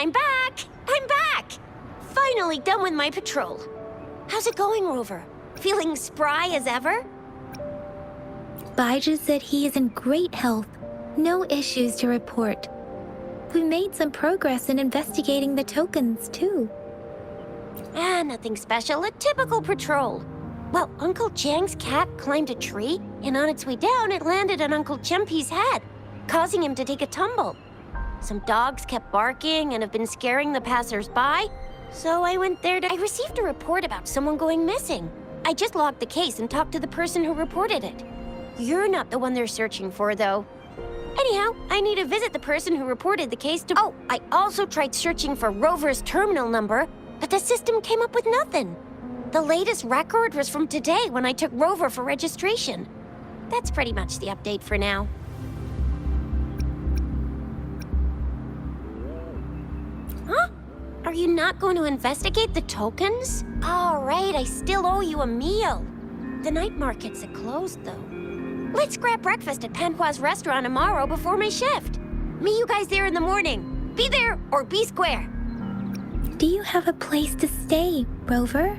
I'm back! I'm back! Finally done with my patrol. How's it going, Rover? Feeling spry as ever? Baiju said he is in great health. No issues to report. We made some progress in investigating the tokens, too. Nothing special. A typical patrol. Well, Uncle Chang's cat climbed a tree, and on its way down, it landed on Uncle Chempi's head, causing him to take a tumble. Some dogs kept barking and have been scaring the passers-by, so I went there I received a report about someone going missing. I just logged the case and talked to the person who reported it. You're not the one they're searching for, though. Anyhow, I need to visit the person who reported the case to... Oh, I also tried searching for Rover's terminal number, but the system came up with nothing. The latest record was from today when I took Rover for registration. That's pretty much the update for now. Huh? Are you not going to investigate the tokens? All right, I still owe you a meal. The night market's closed, though. Let's grab breakfast at Panhua's restaurant tomorrow before my shift. Meet you guys there in the morning. Be there or be square. Do you have a place to stay, Rover?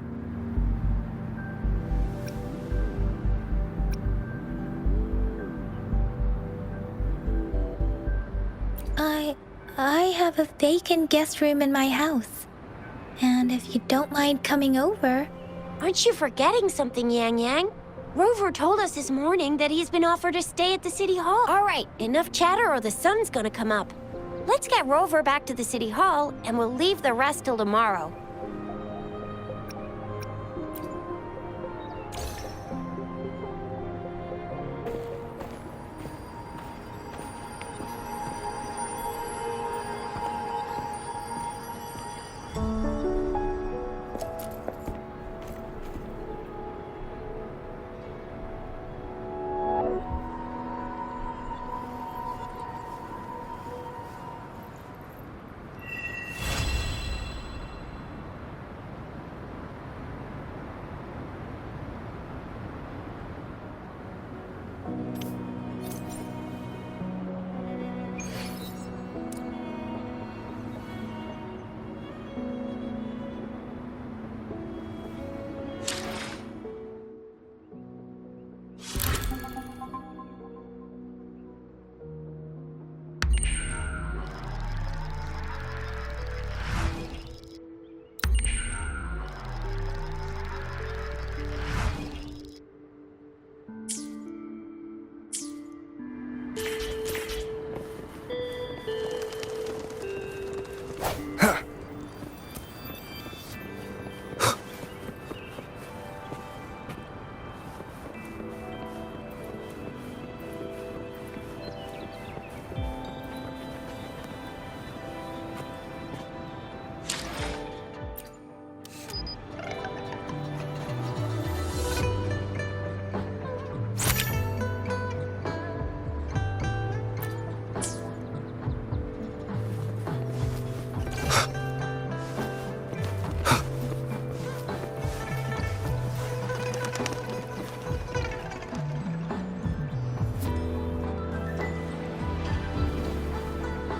I have a vacant guest room in my house. And if you don't mind coming over... Aren't you forgetting something, Yang Yang? Rover told us this morning that he's been offered a stay at the City Hall. All right, enough chatter or the sun's gonna come up. Let's get Rover back to the City Hall, and we'll leave the rest till tomorrow.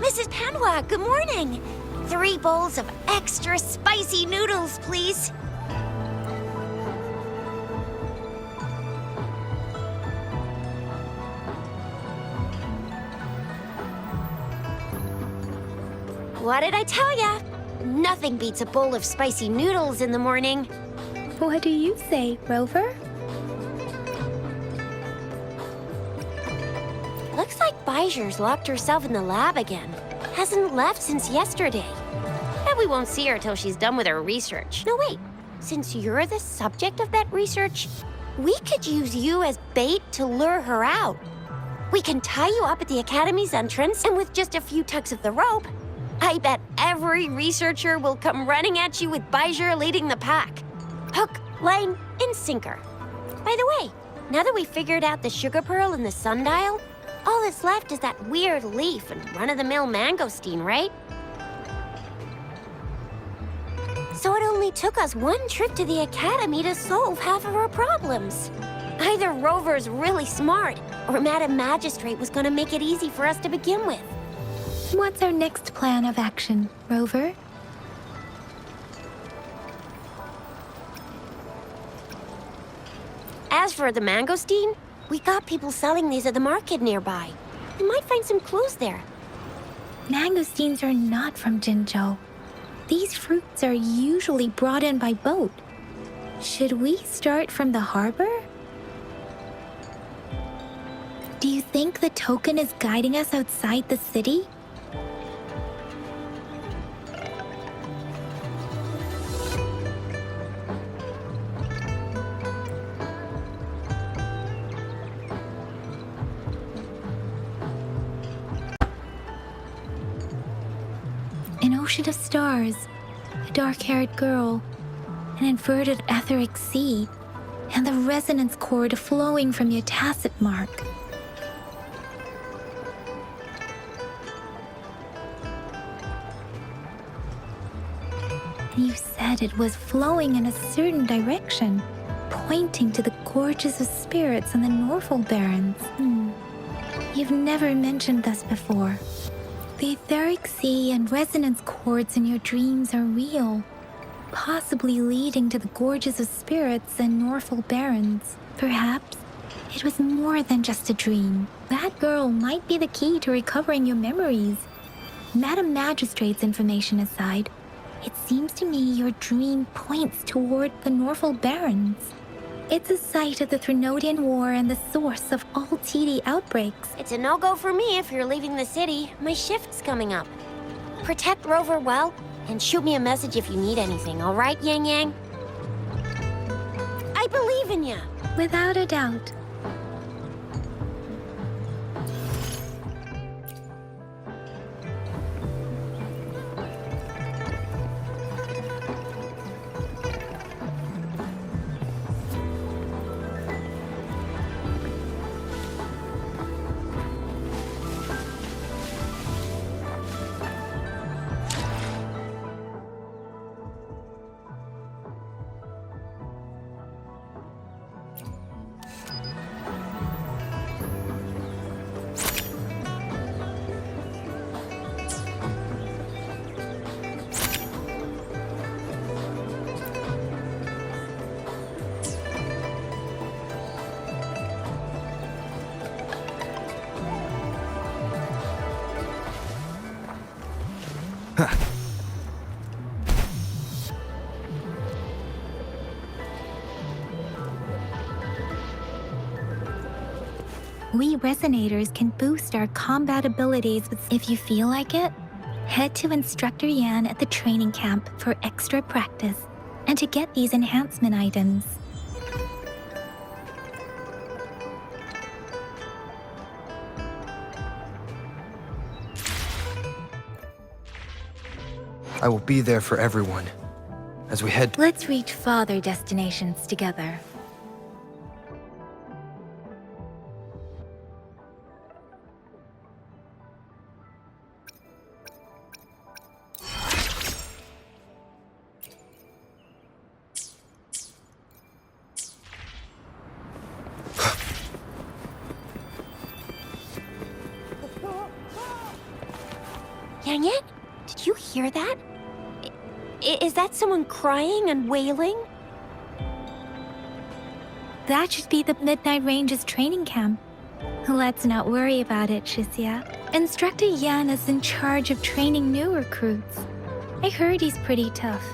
Mrs. Panhua, good morning. 3 bowls of extra spicy noodles, please. What did I tell ya? Nothing beats a bowl of spicy noodles in the morning. What do you say, Rover? Looks like Baiju's locked herself in the lab again. Hasn't left since yesterday. Bet we won't see her till she's done with her research. No, wait. Since you're the subject of that research, we could use you as bait to lure her out. We can tie you up at the Academy's entrance, and with just a few tugs of the rope, I bet every researcher will come running at you with Baiju leading the pack. Hook, line, and sinker. By the way, now that we've figured out the sugar pearl and the sundial, all that's left is that weird leaf and run-of-the-mill mangosteen, right? So it only took us 1 trip to the Academy to solve half of our problems. Either Rover's really smart, or Madam Magistrate was gonna make it easy for us to begin with. What's our next plan of action, Rover? As for the mangosteen, we got people selling these at the market nearby. We might find some clues there. Mangosteens are not from Jinzhou. These fruits are usually brought in by boat. Should we start from the harbor? Do you think the token is guiding us outside the city? An ocean of stars, a dark-haired girl, an inverted etheric sea, and the resonance chord flowing from your tacit mark. You said it was flowing in a certain direction, pointing to the gorges of spirits and the Norfolk Barrens. You've never mentioned this before. The etheric sea and resonance chords in your dreams are real, possibly leading to the gorges of spirits and Norfolk Barrens. Perhaps it was more than just a dream. That girl might be the key to recovering your memories. Madam Magistrate's information aside, it seems to me your dream points toward the Norfolk Barrens. It's a site of the Trinodian War and the source of all TD outbreaks. It's a no-go for me if you're leaving the city. My shift's coming up. Protect Rover well, and shoot me a message if you need anything, all right, Yang Yang? I believe in you. Without a doubt. We Resonators can boost our combat abilities if you feel like it. Head to Instructor Yan at the training camp for extra practice and to get these enhancement items. I will be there for everyone as we head. Let's reach farther destinations together. Yang Yang, did you hear that? Is that someone crying and wailing? That should be the Midnight Ranges training camp. Let's not worry about it, Shisia. Instructor Yan is in charge of training new recruits. I heard he's pretty tough,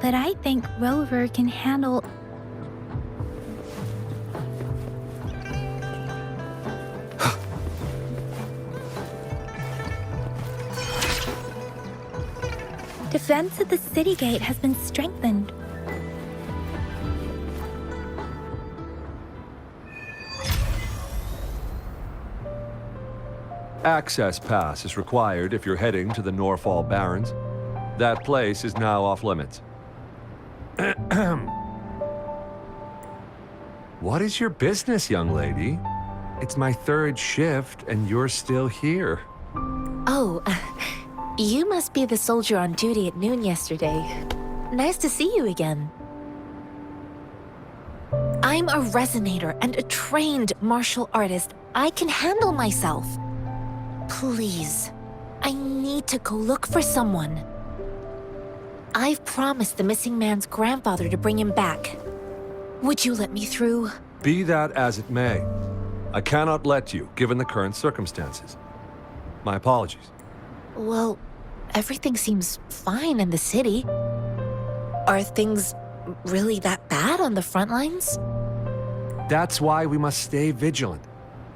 but I think Rover can handle... Defense at the city gate has been strengthened. Access pass is required if you're heading to the Norfolk Barrens. That place is now off limits. What is your business, young lady? It's my third shift and you're still here. Oh, you must be the soldier on duty at noon yesterday. Nice to see you again. I'm a resonator and a trained martial artist. I can handle myself. Please, I need to go look for someone. I've promised the missing man's grandfather to bring him back. Would you let me through? Be that as it may, I cannot let you, given the current circumstances. My apologies. Well, everything seems fine in the city. Are things really that bad on the front lines? That's why we must stay vigilant,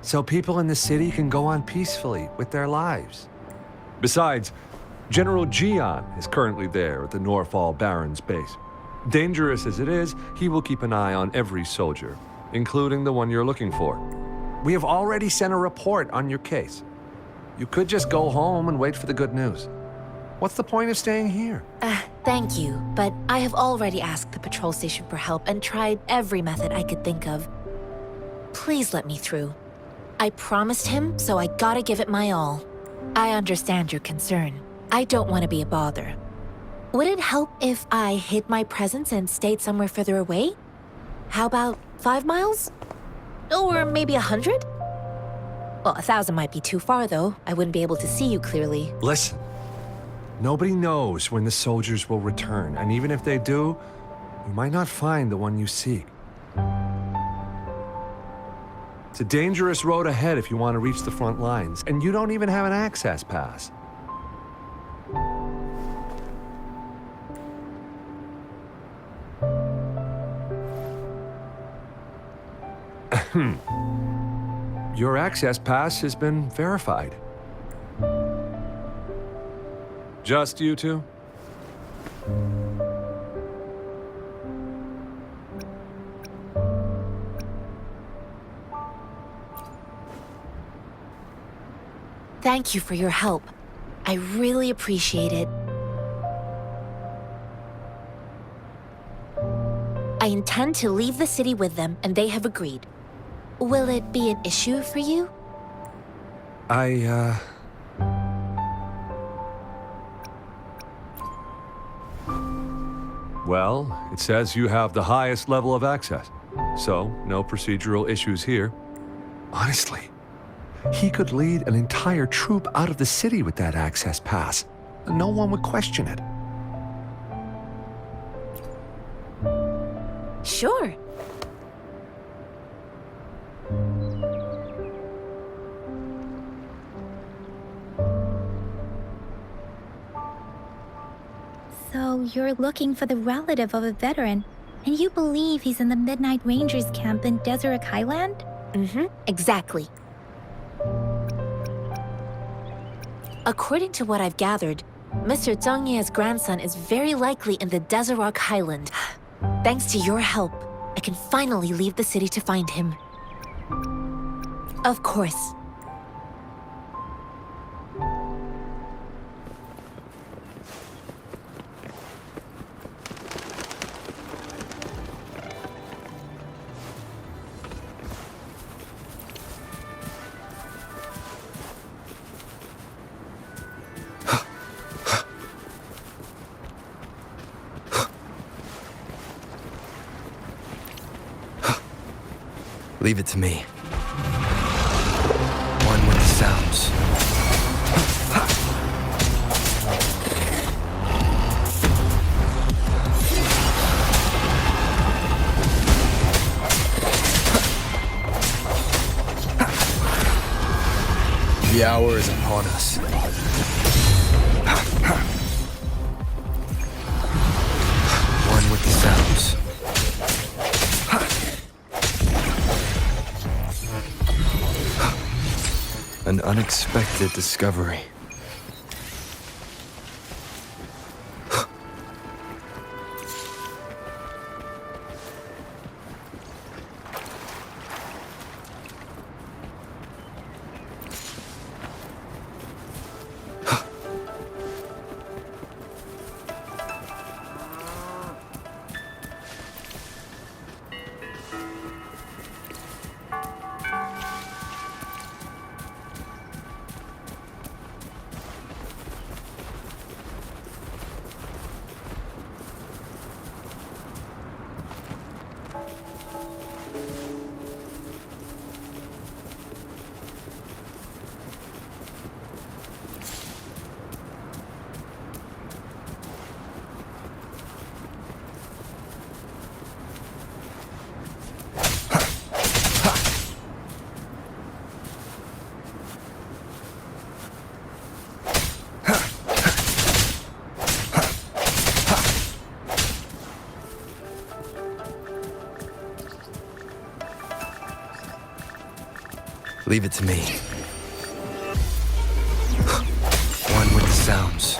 so people in the city can go on peacefully with their lives. Besides, General Gian is currently there at the Norfall Barons base. Dangerous as it is, he will keep an eye on every soldier, including the one you're looking for. We have already sent a report on your case. You could just go home and wait for the good news. What's the point of staying here? Thank you, but I have already asked the patrol station for help and tried every method I could think of. Please let me through. I promised him, so I gotta give it my all. I understand your concern. I don't want to be a bother. Would it help if I hid my presence and stayed somewhere further away? How about 5 miles? Or maybe 100? Well, 1,000 might be too far, though. I wouldn't be able to see you clearly. Listen, nobody knows when the soldiers will return, and even if they do, you might not find the one you seek. It's a dangerous road ahead if you want to reach the front lines, and you don't even have an access pass. Your access pass has been verified. Just you two? Thank you for your help. I really appreciate it. I intend to leave the city with them, and they have agreed. Will it be an issue for you? Well, it says you have the highest level of access, so no procedural issues here. Honestly, he could lead an entire troop out of the city with that access pass, and no one would question it. Sure. So you're looking for the relative of a veteran, and you believe he's in the Midnight Rangers camp in Deseret Highland? Exactly. According to what I've gathered, Mr. Zhang Ye's grandson is very likely in the Deseret Highland. Thanks to your help, I can finally leave the city to find him. Of course. Leave it to me. One with the sounds. The hour is upon us. One with the sounds. An unexpected discovery. Leave it to me. One with the sounds.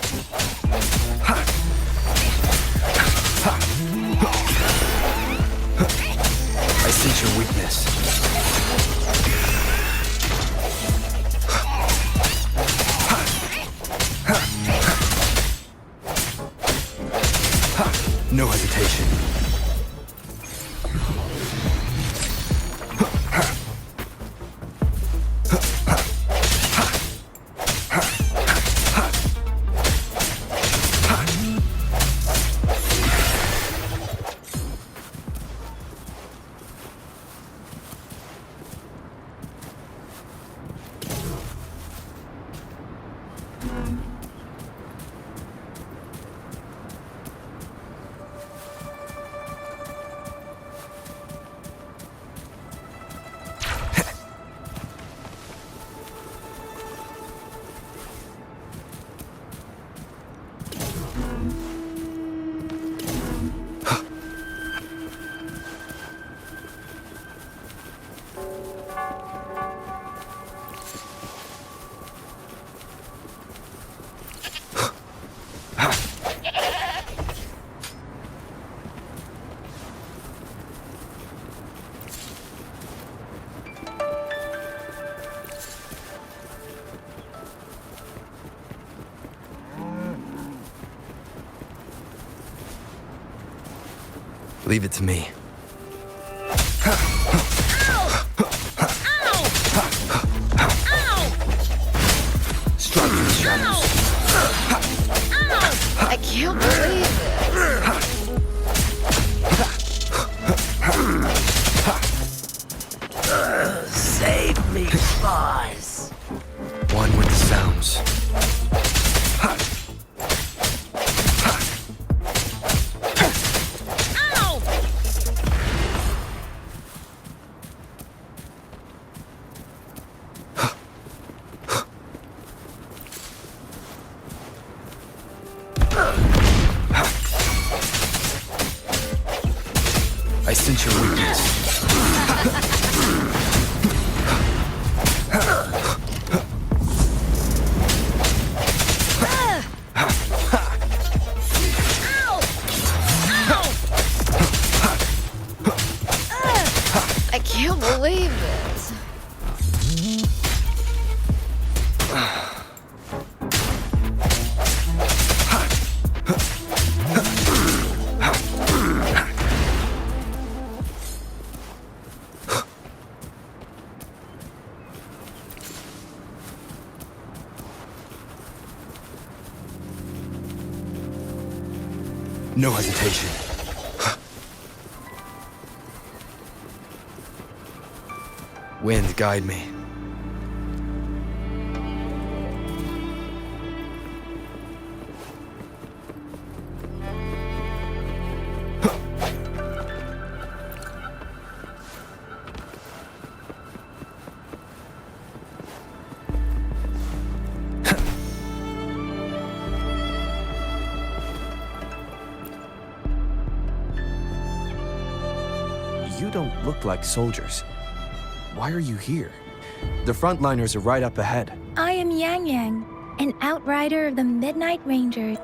I sense your weakness. No hesitation. Leave it to me. Strike through the shadows. I can't believe it. Save me, boss. One with the sounds. I sense your weakness. I can't believe it. No hesitation. Wind, guide me. You don't look like soldiers. Why are you here? The frontliners are right up ahead. I am Yang Yang, an outrider of the Midnight Rangers.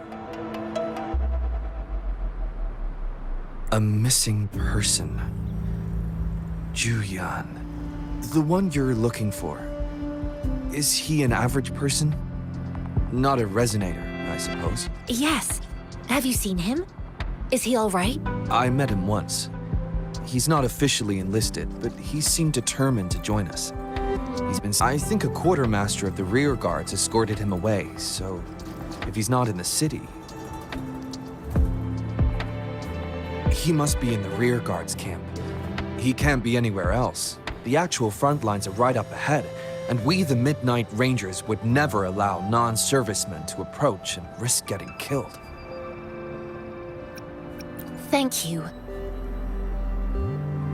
A missing person. Juyan. The one you're looking for. Is he an average person? Not a resonator, I suppose. Yes. Have you seen him? Is he all right? I met him once. He's not officially enlisted, but he seemed determined to join us. I think a quartermaster of the rear guards escorted him away, so if he's not in the city, he must be in the rear guards camp. He can't be anywhere else. The actual front lines are right up ahead, and we, the Midnight Rangers, would never allow non-servicemen to approach and risk getting killed. Thank you.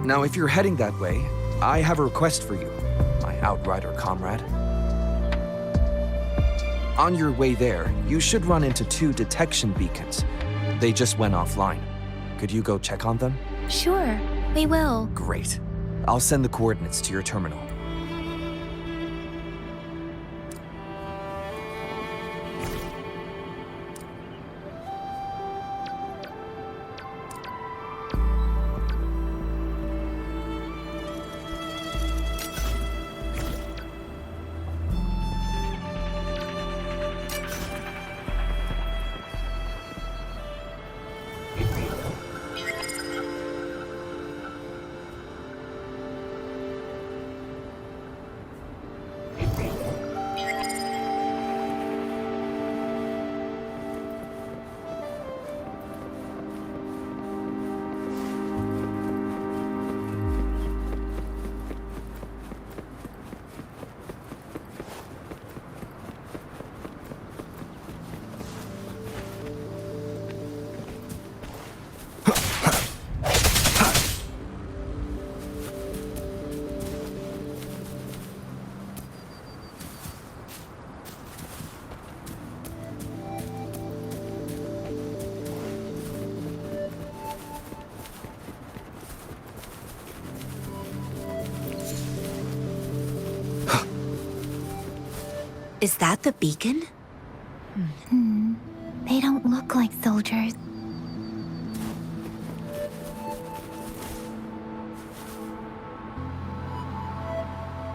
Now, if you're heading that way, I have a request for you, my outrider comrade. On your way there, you should run into 2 detection beacons. They just went offline. Could you go check on them? Sure, we will. Great. I'll send the coordinates to your terminal. Is that the beacon? They don't look like soldiers.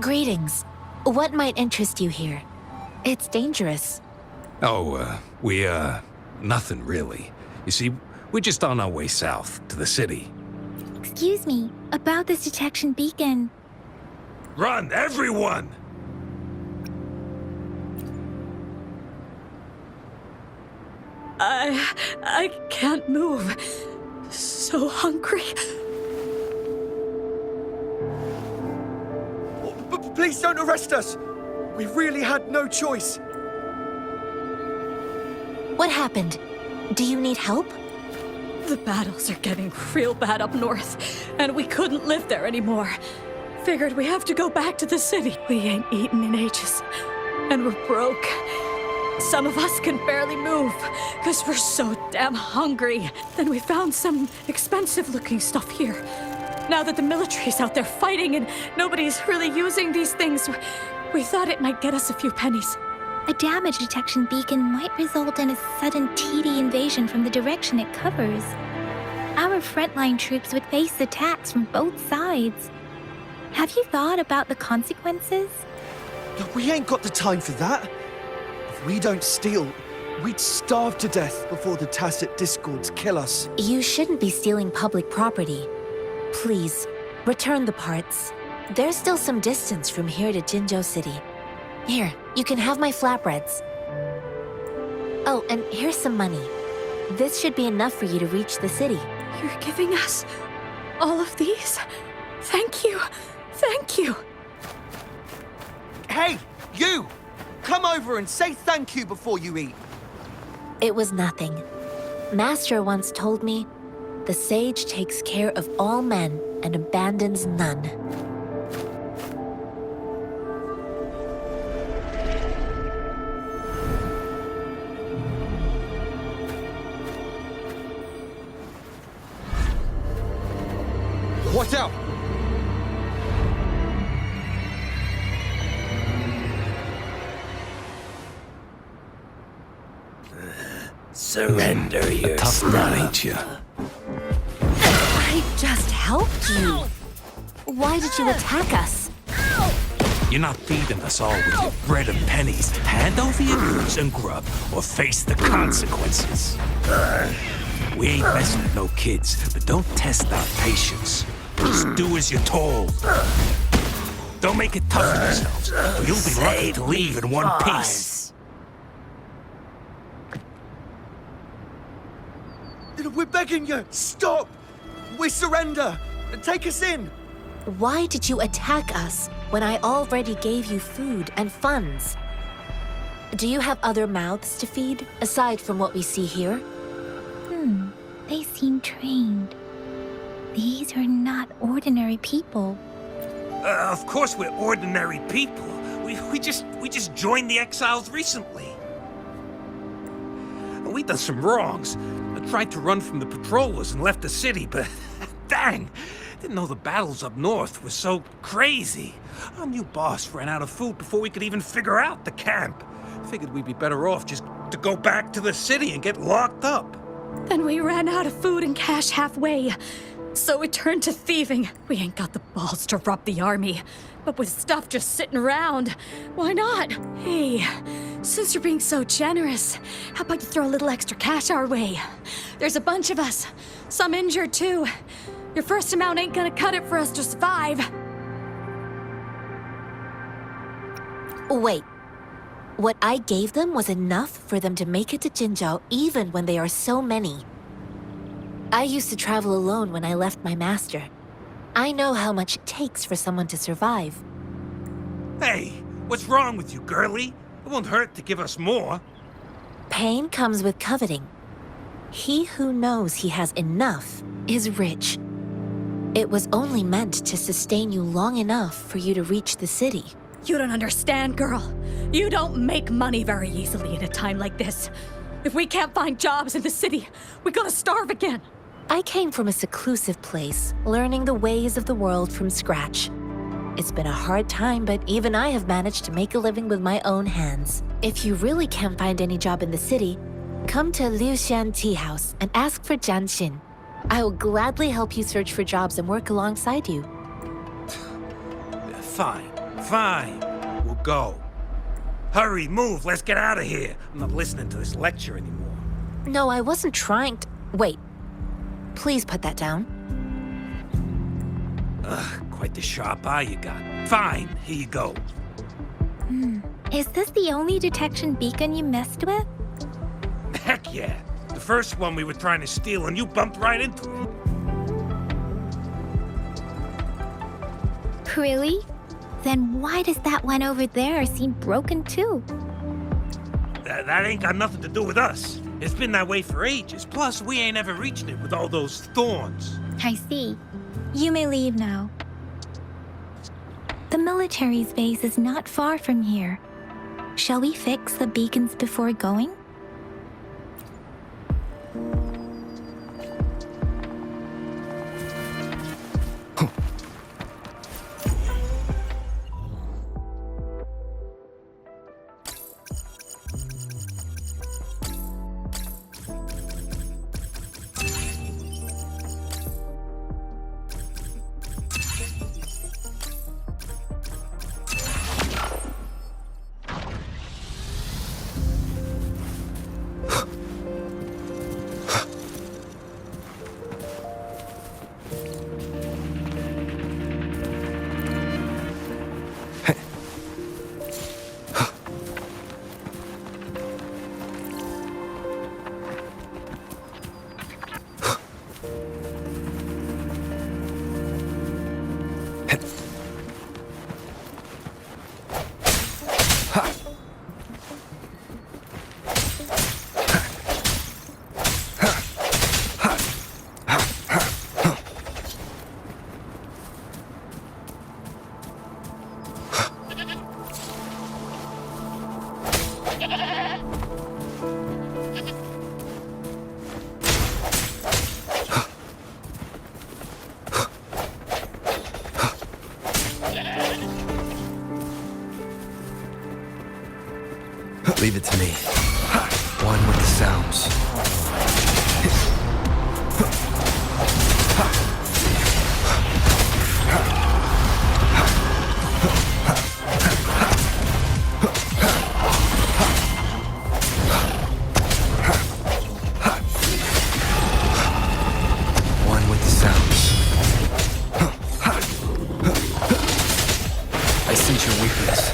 Greetings. What might interest you here? It's dangerous. Oh, nothing really. You see, we're just on our way south to the city. Excuse me, about this detection beacon. Run, everyone! I can't move. So hungry. Please don't arrest us! We really had no choice. What happened? Do you need help? The battles are getting real bad up north, and we couldn't live there anymore. Figured we have to go back to the city. We ain't eaten in ages, and we're broke. Some of us can barely move, because we're so damn hungry. Then we found some expensive-looking stuff here. Now that the military's out there fighting and nobody's really using these things, we thought it might get us a few pennies. A damage detection beacon might result in a sudden TD invasion from the direction it covers. Our frontline troops would face attacks from both sides. Have you thought about the consequences? We ain't got the time for that. If we don't steal, we'd starve to death before the tacit discords kill us. You shouldn't be stealing public property. Please, return the parts. There's still some distance from here to Jinzhou City. Here, you can have my flatbreads. Oh, and here's some money. This should be enough for you to reach the city. You're giving us all of these? Thank you. Thank you. Hey, you! Come over and say thank you before you eat. It was nothing. Master once told me, the sage takes care of all men and abandons none. Watch out! Surrender your Tough man, ain't you? I just helped you. Why did you attack us? You're not feeding us all with your bread and pennies. Hand over your goods and grub, or face the consequences. We ain't messing with no kids, but don't test our patience. Just do as you're told. Don't make it tough on yourselves, or you'll be lucky to leave in one piece. We're begging you, stop! We surrender! Take us in! Why did you attack us when I already gave you food and funds? Do you have other mouths to feed, aside from what we see here? They seem trained. These are not ordinary people. Of course we're ordinary people. We just joined the exiles recently. We done some wrongs. I tried to run from the patrollers and left the city, but dang, didn't know the battles up north were so crazy. Our new boss ran out of food before we could even figure out the camp. Figured we'd be better off just to go back to the city and get locked up. Then we ran out of food and cash halfway. So we turned to thieving. We ain't got the balls to rob the army. But with stuff just sitting around, why not? Hey, since you're being so generous, how about you throw a little extra cash our way? There's a bunch of us, some injured too. Your first amount ain't gonna cut it for us to survive. Wait. What I gave them was enough for them to make it to Jinzhou even when they are so many. I used to travel alone when I left my master. I know how much it takes for someone to survive. Hey, what's wrong with you, girlie? It won't hurt to give us more. Pain comes with coveting. He who knows he has enough is rich. It was only meant to sustain you long enough for you to reach the city. You don't understand, girl. You don't make money very easily in a time like this. If we can't find jobs in the city, we're gonna starve again. I came from a seclusive place, learning the ways of the world from scratch. It's been a hard time, but even I have managed to make a living with my own hands. If you really can't find any job in the city, come to Liu Xian Tea House and ask for Jian Xin. I will gladly help you search for jobs and work alongside you. Fine, fine. We'll go. Hurry, move, let's get out of here. I'm not listening to this lecture anymore. No, I wasn't trying to... Wait. Please put that down. Ugh, quite the sharp eye you got. Fine, here you go. Is this the only detection beacon you messed with? Heck yeah. The first one we were trying to steal and you bumped right into it. Really? Then why does that one over there seem broken too? That ain't got nothing to do with us. It's been that way for ages. Plus, we ain't ever reached it with all those thorns. I see. You may leave now. The military's base is not far from here. Shall we fix the beacons before going? Leave it to me. One with the sounds. One with the sounds. I sense your weakness.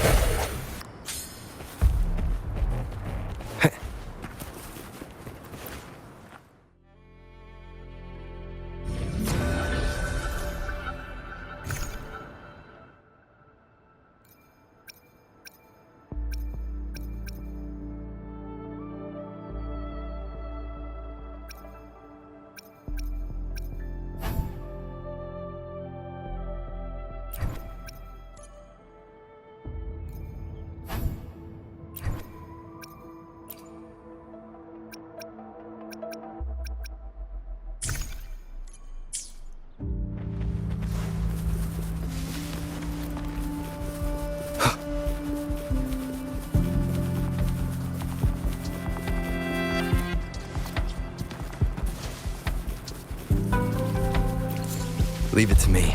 Leave it to me.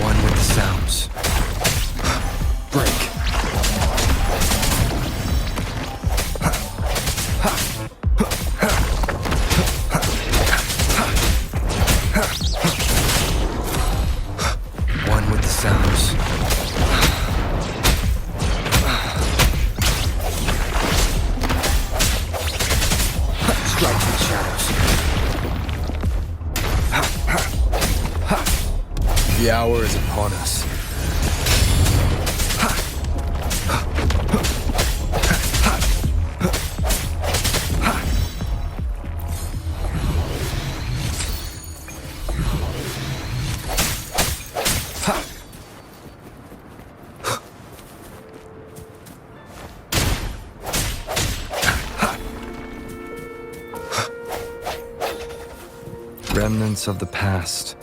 One with the sounds. Break. One with the sounds. Strike to the shadows. The hour is upon us. Remnants of the past.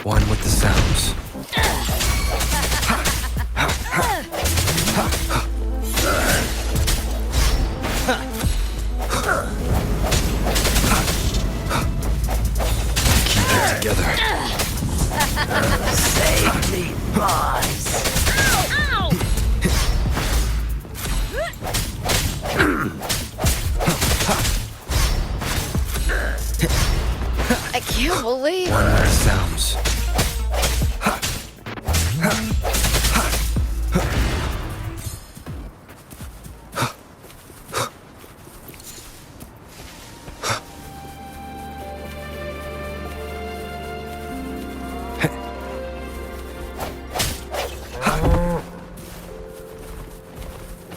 One with the sounds. Keep it together. Save me, boss. I can't believe One with the sounds.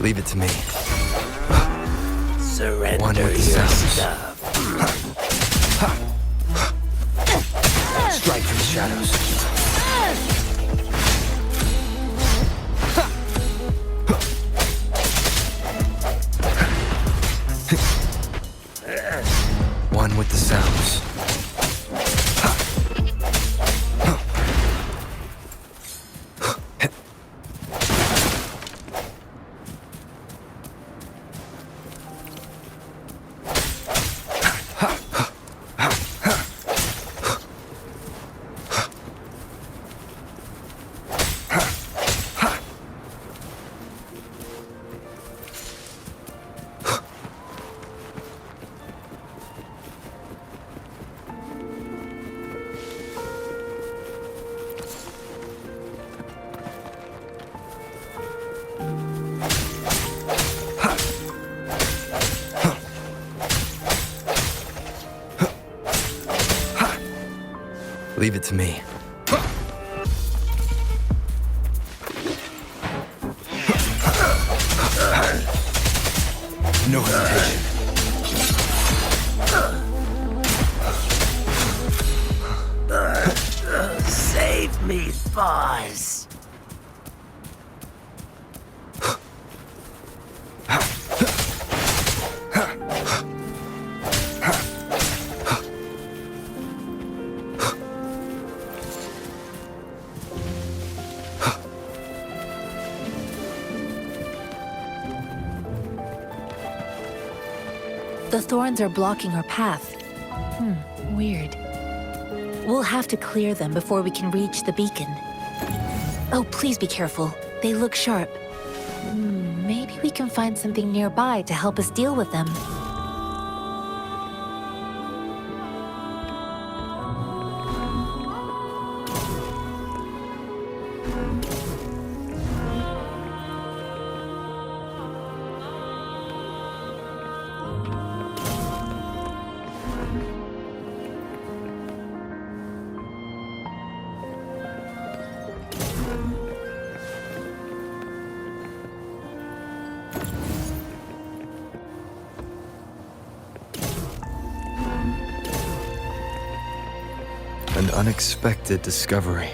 Leave it to me. surrender One with the your sounds. stuff. Strike from the shadows. One with the sounds. Leave it to me. No hesitation. Save me, boss. The thorns are blocking our path. Weird. We'll have to clear them before we can reach the beacon. Oh, please be careful. They look sharp. Maybe we can find something nearby to help us deal with them. unexpected discovery.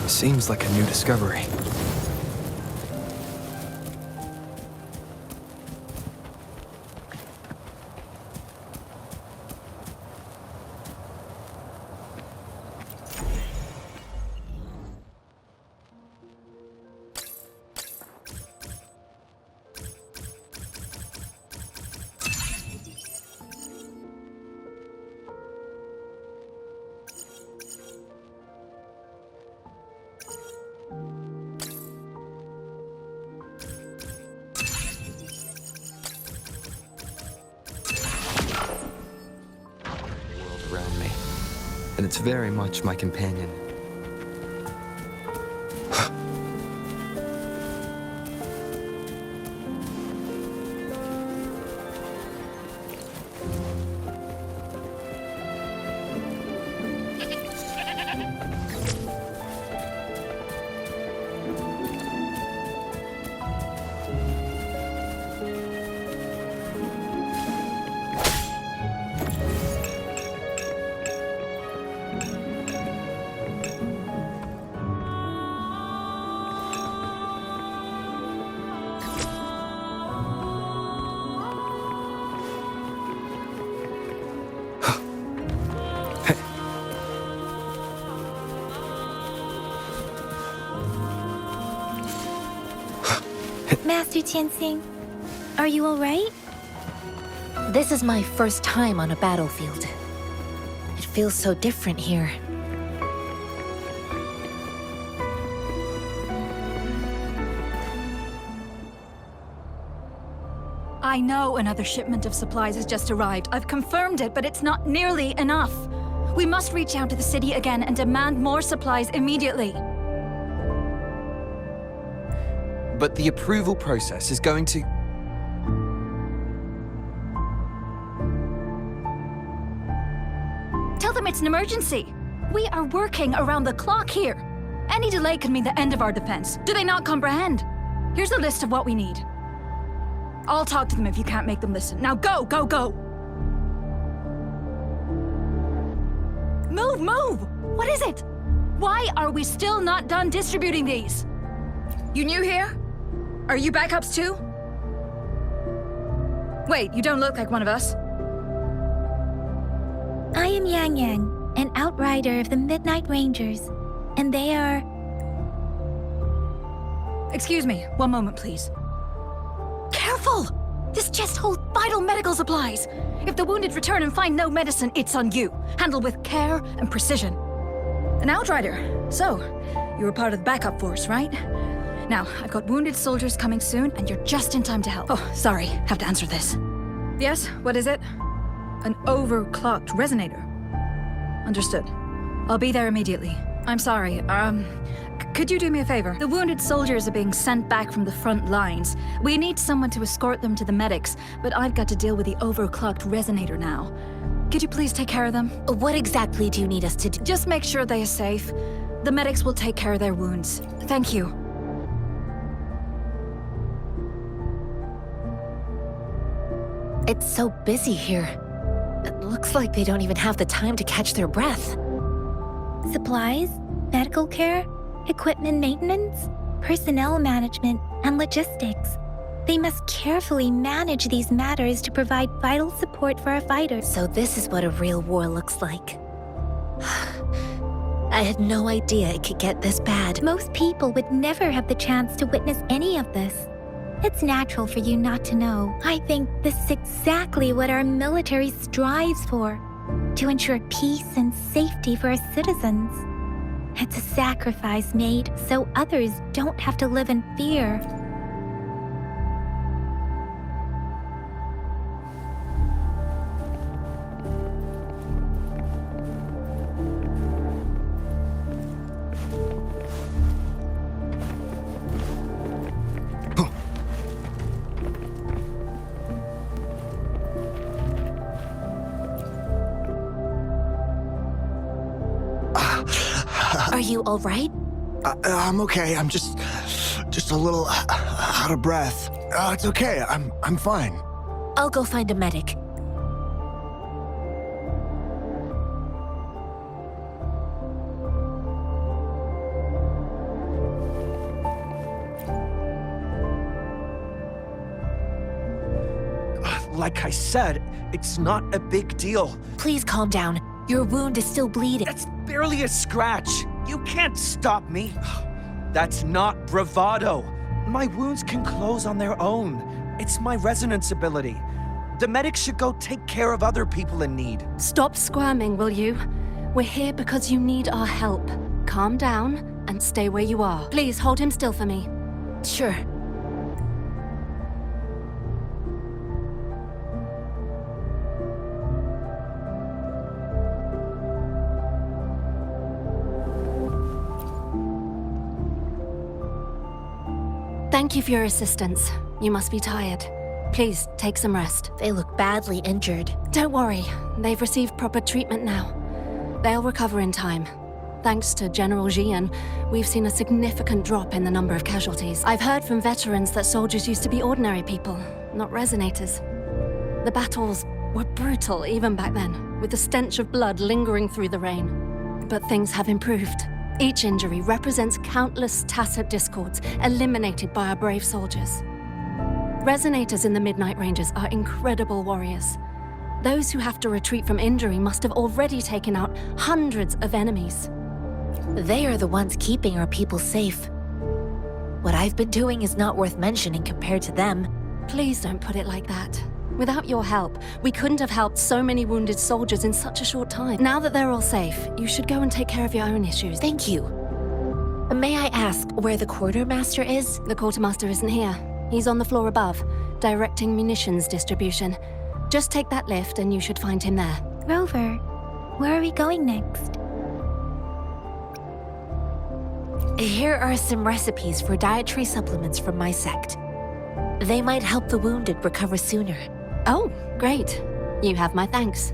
Seems like a new discovery. Around me, and it's very much my companion. Master Tianxing, are you alright? This is my first time on a battlefield. It feels so different here. I know another shipment of supplies has just arrived. I've confirmed it, but it's not nearly enough. We must reach out to the city again and demand more supplies immediately. But the approval process is going to... Tell them it's an emergency. We are working around the clock here. Any delay could mean the end of our defense. Do they not comprehend? Here's a list of what we need. I'll talk to them if you can't make them listen. Now go, go, go! Move, move! What is it? Why are we still not done distributing these? You new here? Are you backups too? Wait, you don't look like one of us. I am Yang Yang, an outrider of the Midnight Rangers, and they are... Excuse me, one moment please. Careful! This chest holds vital medical supplies. If the wounded return and find no medicine, it's on you. Handle with care and precision. An outrider. So, you were part of the backup force, right? Now, I've got wounded soldiers coming soon, and you're just in time to help. Oh, sorry, have to answer this. Yes, what is it? An overclocked resonator. Understood. I'll be there immediately. I'm sorry, could you do me a favor? The wounded soldiers are being sent back from the front lines. We need someone to escort them to the medics, but I've got to deal with the overclocked resonator now. Could you please take care of them? What exactly do you need us to do? Just make sure they are safe. The medics will take care of their wounds. Thank you. It's so busy here. It looks like they don't even have the time to catch their breath. Supplies, medical care, equipment maintenance, personnel management, and logistics. They must carefully manage these matters to provide vital support for our fighters. So this is what a real war looks like. I had no idea it could get this bad. Most people would never have the chance to witness any of this. It's natural for you not to know. I think this is exactly what our military strives for, to ensure peace and safety for our citizens. It's a sacrifice made so others don't have to live in fear. Are you all right? I'm okay. I'm just a little out of breath. It's okay. I'm fine. I'll go find a medic. Like I said, it's not a big deal. Please calm down. Your wound is still bleeding. It's barely a scratch. You can't stop me. That's not bravado. My wounds can close on their own. It's my resonance ability. The medics should go take care of other people in need. Stop squirming, will you? We're here because you need our help. Calm down and stay where you are. Please hold him still for me. Sure. Thank you for your assistance. You must be tired. Please, take some rest. They look badly injured. Don't worry. They've received proper treatment now. They'll recover in time. Thanks to General Jian, we've seen a significant drop in the number of casualties. I've heard from veterans that soldiers used to be ordinary people, not resonators. The battles were brutal even back then, with the stench of blood lingering through the rain. But things have improved. Each injury represents countless tacit discords eliminated by our brave soldiers. Resonators in the Midnight Rangers are incredible warriors. Those who have to retreat from injury must have already taken out hundreds of enemies. They are the ones keeping our people safe. What I've been doing is not worth mentioning compared to them. Please don't put it like that. Without your help, we couldn't have helped so many wounded soldiers in such a short time. Now that they're all safe, you should go and take care of your own issues. Thank you. May I ask where the quartermaster is? The quartermaster isn't here. He's on the floor above, directing munitions distribution. Just take that lift and you should find him there. Rover, where are we going next? Here are some recipes for dietary supplements from my sect. They might help the wounded recover sooner. Oh, great. You have my thanks.